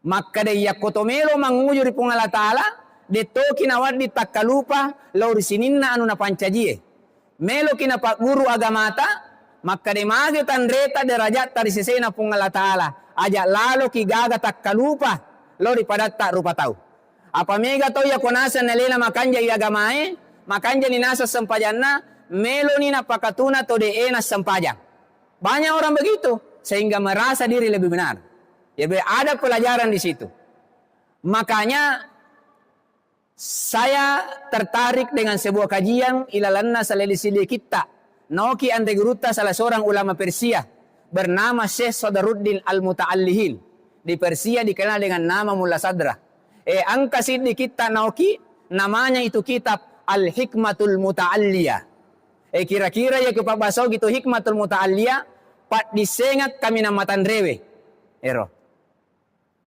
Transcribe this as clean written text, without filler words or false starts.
Maka de yakotomelo mangujuri pungala taala de toki na wadi takalupa lauri sininna anu na pancajie. Melo kina pak guru agamata maka de mage tandreta derajat tadi sesena pungala taala. Aja lalo ki gaga takalupa lauri padatta rupa tau. Apa mega tau ya konasa nalela makanja agamae makanja ni nasa sempajanna melo ni napakatuna to de enas sempajang. Banyak orang begitu sehingga merasa diri lebih benar. Ya ada pelajaran di situ. Makanya saya tertarik dengan sebuah kajian ilalanna salelisili kita. Noki Anteguruta salah seorang ulama Persia bernama Syekh Sadaruddin Al-Muta'allihin. Di Persia dikenal dengan nama Mullah Sadra. Angkasid di kita Noki namanya itu kitab Al-Hikmatul Muta'alliyah. Kira-kira ya kepabaso gitu Hikmatul Muta'alliyah pat disengat kami namatan rewe. Ero.